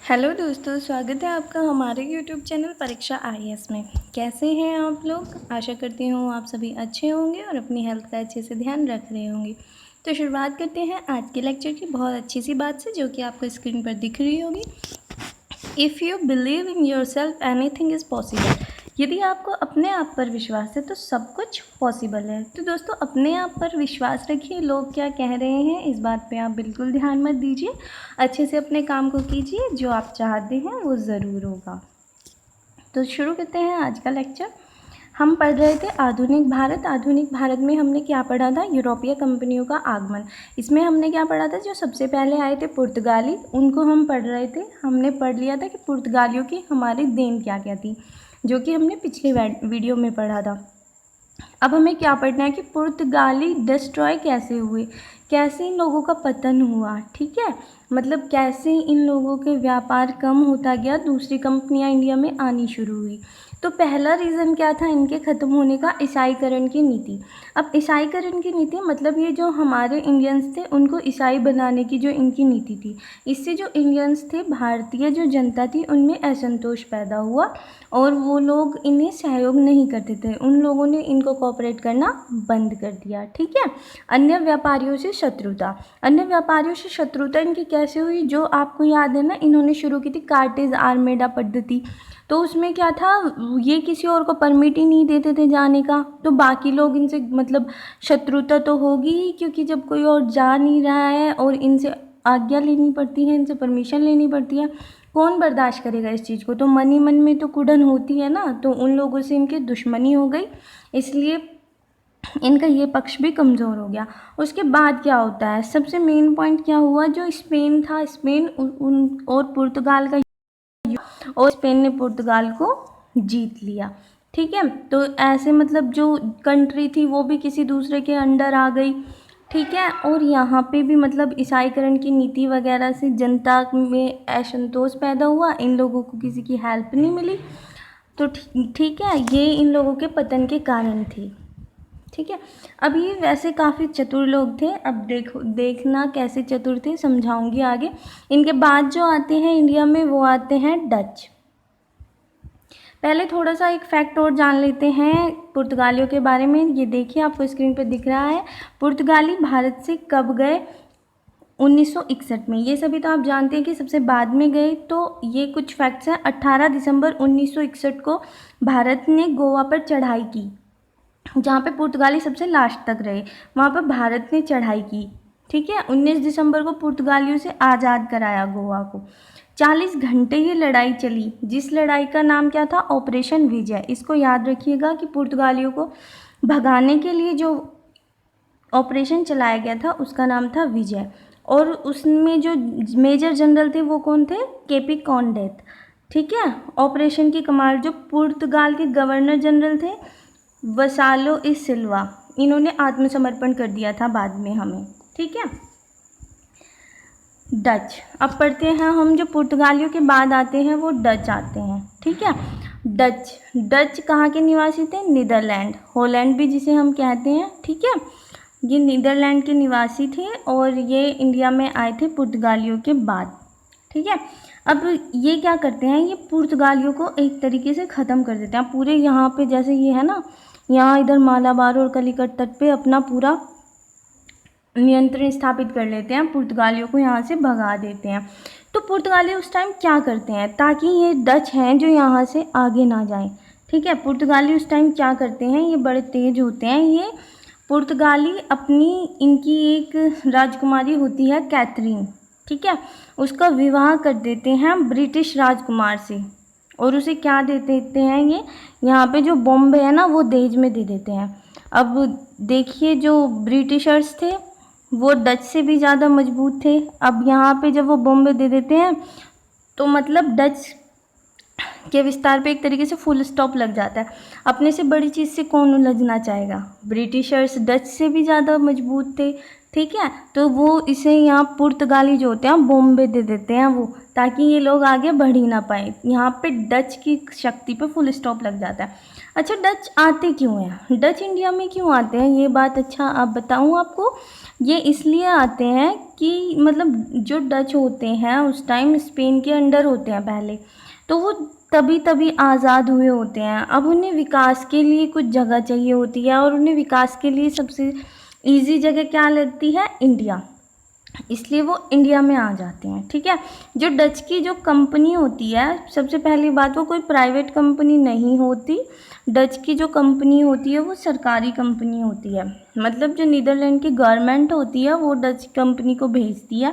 Hello दोस्तों, स्वागत है आपका हमारे यूट्यूब चैनल परीक्षा आईएएस में। कैसे हैं आप लोग? आशा करती हूँ आप सभी अच्छे होंगे और अपनी हेल्थ का अच्छे से ध्यान रख रहे होंगे। तो शुरुआत करते हैं आज के लेक्चर की बहुत अच्छी सी बात से, जो कि आपको स्क्रीन पर दिख रही होगी। If you believe in your self anything is possible. यदि आपको अपने आप पर विश्वास है तो सब कुछ पॉसिबल है। तो दोस्तों, अपने आप पर विश्वास रखिए। लोग क्या कह रहे हैं इस बात पे आप बिल्कुल ध्यान मत दीजिए। अच्छे से अपने काम को कीजिए, जो आप चाहते हैं वो ज़रूर होगा। तो शुरू करते हैं आज का लेक्चर। हम पढ़ रहे थे आधुनिक भारत। आधुनिक भारत में हमने क्या पढ़ा था? यूरोपीय कंपनियों का आगमन। इसमें हमने क्या पढ़ा था? जो सबसे पहले आए थे पुर्तगाली, उनको हम पढ़ रहे थे। हमने पढ़ लिया था कि पुर्तगालियों की हमारी देन क्या क्या थी, जो कि हमने पिछले वीडियो में पढ़ा था। अब हमें क्या पढ़ना है कि पुर्तगाली डिस्ट्रॉय कैसे हुए, कैसे इन लोगों का पतन हुआ। ठीक है, मतलब कैसे इन लोगों के व्यापार कम होता गया, दूसरी कंपनियां इंडिया में आनी शुरू हुई। तो पहला रीज़न क्या था इनके ख़त्म होने का? ईसाईकरण की नीति। अब ईसाईकरण की नीति मतलब ये जो हमारे इंडियंस थे उनको ईसाई बनाने की जो इनकी नीति थी, इससे जो इंडियंस थे, भारतीय जो जनता थी, उनमें असंतोष पैदा हुआ और वो लोग इन्हें सहयोग नहीं करते थे। उन लोगों ने इनको कोऑपरेट करना बंद कर दिया। ठीक है। अन्य व्यापारियों से शत्रुता। अन्य व्यापारियों से शत्रुता इनकी कैसे हुई? जो आपको याद है ना, इन्होंने शुरू की थी कार्टेज आर्मेडा पद्धति। तो उसमें क्या था, ये किसी और को परमिट ही नहीं देते थे जाने का। तो बाकी लोग इनसे मतलब शत्रुता तो होगी ही, क्योंकि जब कोई और जा नहीं रहा है और इनसे आज्ञा लेनी पड़ती है, इनसे परमिशन लेनी पड़ती है, कौन बर्दाश्त करेगा इस चीज़ को? तो मन ही मन में तो कुड़न होती है ना। तो उन लोगों से इनकी दुश्मनी हो गई, इसलिए इनका ये पक्ष भी कमज़ोर हो गया। उसके बाद क्या होता है? सबसे मेन पॉइंट क्या हुआ? जो स्पेन था, स्पेन उन और पुर्तगाल का, और स्पेन ने पुर्तगाल को जीत लिया। ठीक है, तो ऐसे मतलब जो कंट्री थी वो भी किसी दूसरे के अंडर आ गई। ठीक है, और यहाँ पे भी मतलब ईसाईकरण की नीति वगैरह से जनता में असंतोष पैदा हुआ, इन लोगों को किसी की हेल्प नहीं मिली। तो ठीक है, ये इन लोगों के पतन के कारण थी। ठीक है, अब ये वैसे काफ़ी चतुर लोग थे। अब देखना कैसे चतुर थे, समझाऊंगी आगे। इनके बाद जो आते हैं इंडिया में, वो आते हैं डच। पहले थोड़ा सा एक फैक्ट और जान लेते हैं पुर्तगालियों के बारे में। ये देखिए, आपको स्क्रीन पर दिख रहा है। पुर्तगाली भारत से कब गए? 1961 में। ये सभी तो आप जानते हैं कि सबसे बाद में गए। तो ये कुछ फैक्ट्स हैं। 18 दिसंबर 1961 को भारत ने गोवा पर चढ़ाई की, जहाँ पे पुर्तगाली सबसे लास्ट तक रहे, वहाँ पर भारत ने चढ़ाई की। ठीक है, 19 दिसंबर को पुर्तगालियों से आज़ाद कराया गोवा को। 40 घंटे ये लड़ाई चली, जिस लड़ाई का नाम क्या था? ऑपरेशन विजय। इसको याद रखिएगा कि पुर्तगालियों को भगाने के लिए जो ऑपरेशन चलाया गया था उसका नाम था विजय। और उसमें जो मेजर जनरल थे वो कौन थे? केपी कॉन्डेथ। ठीक है, ऑपरेशन की कमांड जो पुर्तगाल के गवर्नर जनरल थे, वसालो ई सिल्वा, इन्होंने आत्मसमर्पण कर दिया था बाद में हमें। ठीक है, डच। अब पढ़ते हैं हम। जो पुर्तगालियों के बाद आते हैं वो डच आते हैं। ठीक है, डच। डच कहाँ के निवासी थे? नीदरलैंड, हॉलैंड भी जिसे हम कहते हैं। ठीक है, ये नीदरलैंड के निवासी थे और ये इंडिया में आए थे पुर्तगालियों के बाद। ठीक है, अब ये क्या करते हैं? ये पुर्तगालियों को एक तरीके से ख़त्म कर देते हैं पूरे। यहाँ पे जैसे ये है ना, यहाँ इधर मालाबार और कलिकट तट पे अपना पूरा नियंत्रण स्थापित कर लेते हैं, पुर्तगालियों को यहाँ से भगा देते हैं। तो पुर्तगाली उस टाइम क्या करते हैं ताकि ये डच हैं जो यहाँ से आगे ना जाएं? ठीक है, पुर्तगाली उस टाइम क्या करते हैं? ये बड़े तेज होते हैं। ये पुर्तगाली अपनी, इनकी एक राजकुमारी होती है कैथरीन, ठीक है, उसका विवाह कर देते हैं ब्रिटिश राजकुमार से। और उसे क्या दे देते हैं? ये यहाँ पे जो बॉम्बे है ना, वो दहेज में दे देते हैं। अब देखिए, जो ब्रिटिशर्स थे वो डच से भी ज़्यादा मजबूत थे। अब यहाँ पे जब वो बॉम्बे दे देते हैं तो मतलब डच के विस्तार पे एक तरीके से फुल स्टॉप लग जाता है। अपने से बड़ी चीज़ से कौन उलझना चाहेगा? ब्रिटिशर्स डच से भी ज़्यादा मजबूत थे। ठीक है, तो वो इसे यहाँ पुर्तगाली जो होते हैं बॉम्बे दे देते हैं वो, ताकि ये लोग आगे बढ़ ही ना पाए। यहाँ पे डच की शक्ति पे फुल स्टॉप लग जाता है। अच्छा, डच आते क्यों हैं? डच इंडिया में क्यों आते हैं? ये बात अच्छा आप बताऊँ आपको। ये इसलिए आते हैं कि मतलब जो डच होते हैं उस टाइम स्पेन के अंडर होते हैं पहले, तो वो तभी तभी आज़ाद हुए होते हैं। अब उन्हें विकास के लिए कुछ जगह चाहिए होती है, और उन्हें विकास के लिए सबसे ईजी जगह क्या लगती है? इंडिया। इसलिए वो इंडिया में आ जाते हैं। ठीक है, जो डच की जो कंपनी होती है, सबसे पहली बात वो कोई प्राइवेट कंपनी नहीं होती। डच की जो कंपनी होती है वो सरकारी कंपनी होती है। मतलब जो नीदरलैंड की गवर्नमेंट होती है वो डच कंपनी को भेजती है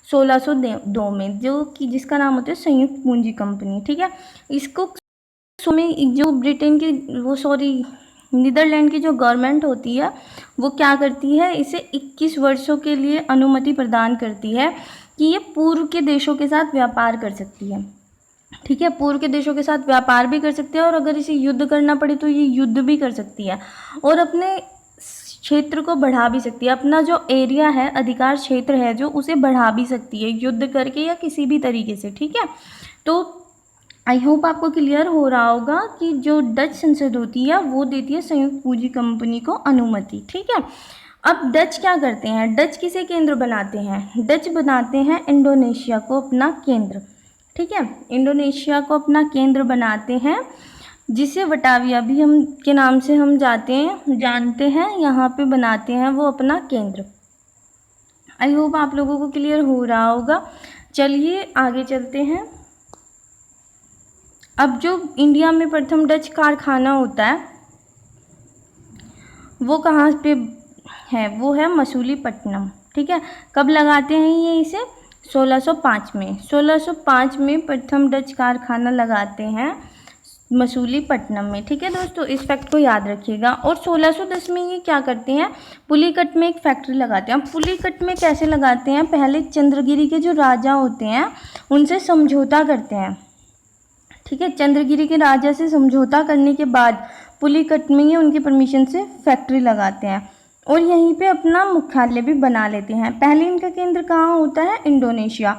1602 में, जो कि जिसका नाम होता है संयुक्त पूंजी कंपनी। ठीक है, इसको में जो ब्रिटेन की नीदरलैंड की जो गवर्नमेंट होती है वो क्या करती है, इसे 21 वर्षों के लिए अनुमति प्रदान करती है कि ये पूर्व के देशों के साथ व्यापार कर सकती है। ठीक है, पूर्व के देशों के साथ व्यापार भी कर सकती है, और अगर इसे युद्ध करना पड़े तो ये युद्ध भी कर सकती है, और अपने क्षेत्र को बढ़ा भी सकती है। अपना जो एरिया है, अधिकार क्षेत्र है जो, उसे बढ़ा भी सकती है युद्ध करके या किसी भी तरीके से। ठीक है, तो आई होप आपको क्लियर हो रहा होगा कि जो डच संसद होती है वो देती है संयुक्त पूंजी कंपनी को अनुमति। ठीक है, अब डच क्या करते हैं? डच किसे केंद्र बनाते हैं? डच बनाते हैं इंडोनेशिया को अपना केंद्र। ठीक है, इंडोनेशिया को अपना केंद्र बनाते हैं, जिसे वटाविया भी हम के नाम से हम जानते हैं, यहाँ पे बनाते हैं वो अपना केंद्र। आई होप आप लोगों को क्लियर हो रहा होगा। चलिए आगे चलते हैं। अब जो इंडिया में प्रथम डच कारखाना होता है वो कहाँ पे है? वो है मसूलीपट्टनम। ठीक है, कब लगाते हैं ये इसे? 1605 में। 1605 में प्रथम डच कारखाना लगाते हैं मसूलीपट्टनम में। ठीक है दोस्तों, इस फैक्ट को याद रखिएगा। और 1610 में ये क्या करते हैं? पुलिकट में एक फैक्ट्री लगाते हैं। पुलिकट में कैसे लगाते हैं? पहले चंद्रगिरी के जो राजा होते हैं उनसे समझौता करते हैं। ठीक है, चंद्रगिरी के राजा से समझौता करने के बाद पुलिकट में ये उनकी परमिशन से फैक्ट्री लगाते हैं, और यहीं पे अपना मुख्यालय भी बना लेते हैं। पहले इनका केंद्र कहाँ होता है? इंडोनेशिया।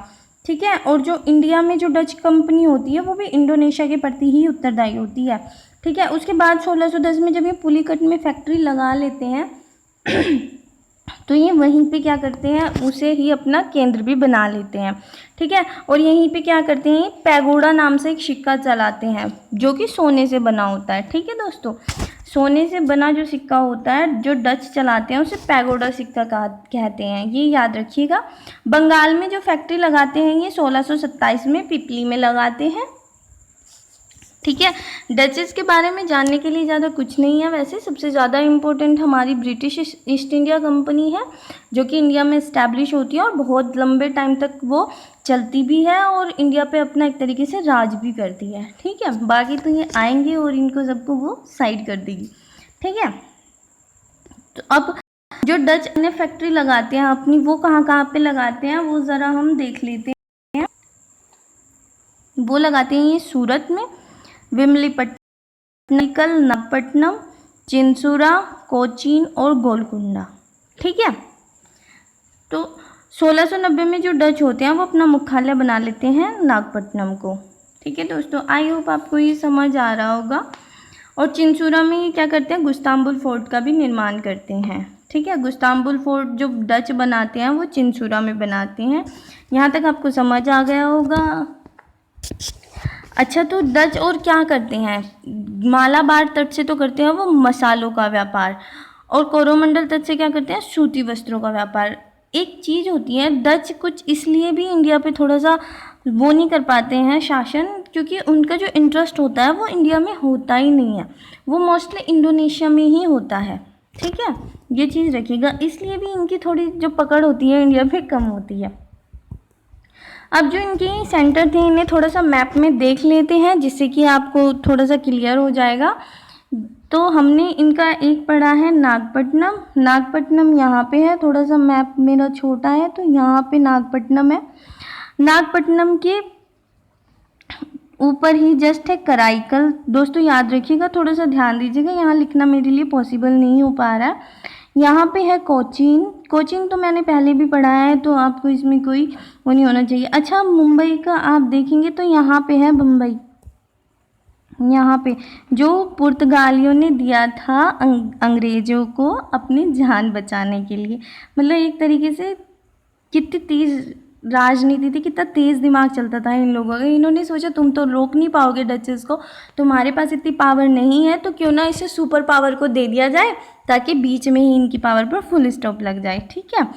ठीक है, और जो इंडिया में जो डच कंपनी होती है वो भी इंडोनेशिया के प्रति ही उत्तरदायी होती है। ठीक है, उसके बाद 1610 में जब ये पुलिकट में फैक्ट्री लगा लेते हैं तो ये वहीं पे क्या करते हैं? उसे ही अपना केंद्र भी बना लेते हैं। ठीक है, और यहीं पे क्या करते हैं? पैगोडा नाम से एक सिक्का चलाते हैं जो कि सोने से बना होता है। ठीक है दोस्तों, सोने से बना जो सिक्का होता है जो डच चलाते हैं उसे पैगोडा सिक्का कहते हैं, ये याद रखिएगा। बंगाल में जो फैक्ट्री लगाते हैं ये 1627 में पिपली में लगाते हैं। ठीक है, डचेस के बारे में जानने के लिए ज़्यादा कुछ नहीं है। वैसे सबसे ज़्यादा इम्पोर्टेंट हमारी ब्रिटिश ईस्ट इंडिया कंपनी है जो कि इंडिया में इस्टेब्लिश होती है, और बहुत लंबे टाइम तक वो चलती भी है और इंडिया पे अपना एक तरीके से राज भी करती है। ठीक है, बाकी तो ये आएंगे और इनको सबको वो साइड कर देगी। ठीक है, तो अब जो डच अन्य फैक्ट्री लगाते हैं अपनी, वो कहाँ कहाँ पे लगाते हैं वो ज़रा हम देख लेते हैं। वो लगाते हैं ये सूरत में, विमलीपट्टनम, नागपट्टनम, चिंसूरा, कोचीन और गोलकुंडा। ठीक है, तो 1690 में जो डच होते हैं वो अपना मुख्यालय बना लेते हैं नागपट्टनम को। ठीक है दोस्तों, आई होप आपको ये समझ आ रहा होगा। और चिंसूरा में ये क्या करते हैं? गुस्तांबुल फोर्ट का भी निर्माण करते हैं। ठीक है, गुस्तांबुल फोर्ट जो डच बनाते हैं वो चिंसूरा में बनाते हैं। यहाँ तक आपको समझ आ गया होगा। अच्छा, तो डच और क्या करते हैं? मालाबार तट से तो करते हैं वो मसालों का व्यापार, और कोरोमंडल तट से क्या करते हैं? सूती वस्त्रों का व्यापार। एक चीज़ होती है, डच कुछ इसलिए भी इंडिया पे थोड़ा सा वो नहीं कर पाते हैं शासन, क्योंकि उनका जो इंटरेस्ट होता है वो इंडिया में होता ही नहीं है, वो मोस्टली इंडोनेशिया में ही होता है। ठीक है, ये चीज़ रखिएगा, इसलिए भी इनकी थोड़ी जो पकड़ होती है इंडिया पे कम होती है। अब जो इनके सेंटर थे इन्हें थोड़ा सा मैप में देख लेते हैं, जिससे कि आपको थोड़ा सा क्लियर हो जाएगा। तो हमने इनका एक पढ़ा है नागपट्टनम। नागपट्टनम यहाँ पे है, थोड़ा सा मैप मेरा छोटा है तो यहाँ पे नागपट्टनम है। नागपट्टनम के ऊपर ही जस्ट है कराईकल। दोस्तों याद रखिएगा, थोड़ा सा ध्यान दीजिएगा, यहाँ लिखना मेरे लिए पॉसिबल नहीं हो पा रहा है। यहाँ पे है कोचीन। कोचीन तो मैंने पहले भी पढ़ा है, तो आपको इसमें कोई वो नहीं होना चाहिए। अच्छा, मुंबई का आप देखेंगे तो यहाँ पे है बम्बई। यहाँ पे जो पुर्तगालियों ने दिया था अंग्रेज़ों को अपनी जान बचाने के लिए। मतलब एक तरीके से कितनी तेज़ राजनीति थी, कितना तेज़ दिमाग चलता था इन लोगों का। इन्होंने सोचा तुम तो रोक नहीं पाओगे डचेस को, तुम्हारे पास इतनी पावर नहीं है, तो क्यों ना इसे सुपर पावर को दे दिया जाए ताकि बीच में ही इनकी पावर पर फुल स्टॉप लग जाए, ठीक है।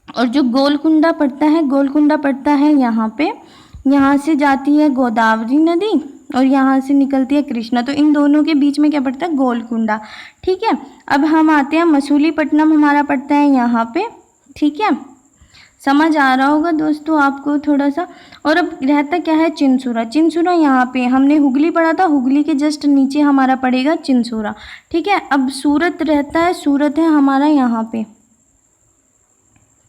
और जो गोलकुंडा पड़ता है यहाँ पे, यहाँ से जाती है गोदावरी नदी और यहाँ से निकलती है कृष्णा, तो इन दोनों के बीच में क्या पड़ता है, गोलकुंडा, ठीक है। अब हम आते हैं मसूलीपट्टनम, हमारा पड़ता है यहाँ पे, ठीक है। समझ आ रहा होगा दोस्तों आपको थोड़ा सा। और अब रहता क्या है, चिंसूरा यहाँ पे, हमने हुगली पढ़ा था, हुगली के जस्ट नीचे हमारा पड़ेगा चिंसूरा, ठीक है। अब सूरत रहता है, सूरत है हमारा यहाँ पे,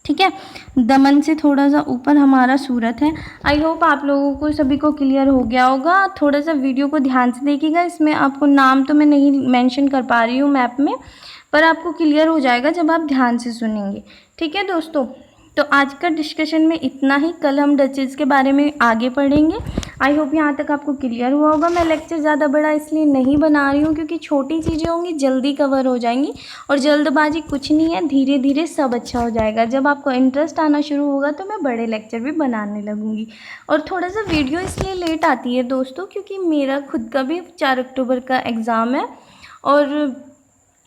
ठीक है। दमन से थोड़ा सा ऊपर हमारा सूरत है। आई होप आप लोगों को सभी को क्लियर हो गया होगा। थोड़ा सा वीडियो को ध्यान से देखिएगा, इसमें आपको नाम तो मैं नहीं मेंशन कर पा रही हूँ मैप में, पर आपको क्लियर हो जाएगा जब आप ध्यान से सुनेंगे, ठीक है दोस्तों। तो आज का डिस्कशन में इतना ही, कल हम डचेस के बारे में आगे पढ़ेंगे। आई होप यहाँ तक आपको क्लियर हुआ होगा। मैं लेक्चर ज़्यादा बड़ा इसलिए नहीं बना रही हूँ क्योंकि छोटी चीज़ें होंगी, जल्दी कवर हो जाएंगी, और जल्दबाजी कुछ नहीं है, धीरे धीरे सब अच्छा हो जाएगा। जब आपको इंटरेस्ट आना शुरू होगा तो मैं बड़े लेक्चर भी बनाने लगूँगी। और थोड़ा सा वीडियो इसलिए लेट आती है दोस्तों क्योंकि मेरा खुद का भी 4 अक्टूबर का एग्ज़ाम है और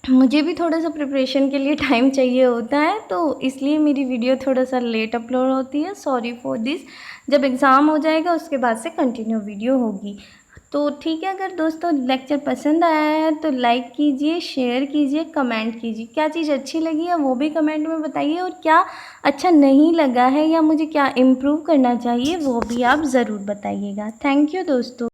मुझे भी थोड़ा सा प्रिपरेशन के लिए टाइम चाहिए होता है, तो इसलिए मेरी वीडियो थोड़ा सा लेट अपलोड होती है। Sorry for this. जब एग्ज़ाम हो जाएगा उसके बाद से कंटिन्यू वीडियो होगी। तो ठीक है, अगर दोस्तों लेक्चर पसंद आया है तो लाइक कीजिए, शेयर कीजिए, कमेंट कीजिए। क्या चीज़ अच्छी लगी है वो भी कमेंट में बताइए, और क्या अच्छा नहीं लगा है या मुझे क्या इम्प्रूव करना चाहिए वो भी आप ज़रूर बताइएगा। थैंक यू दोस्तों।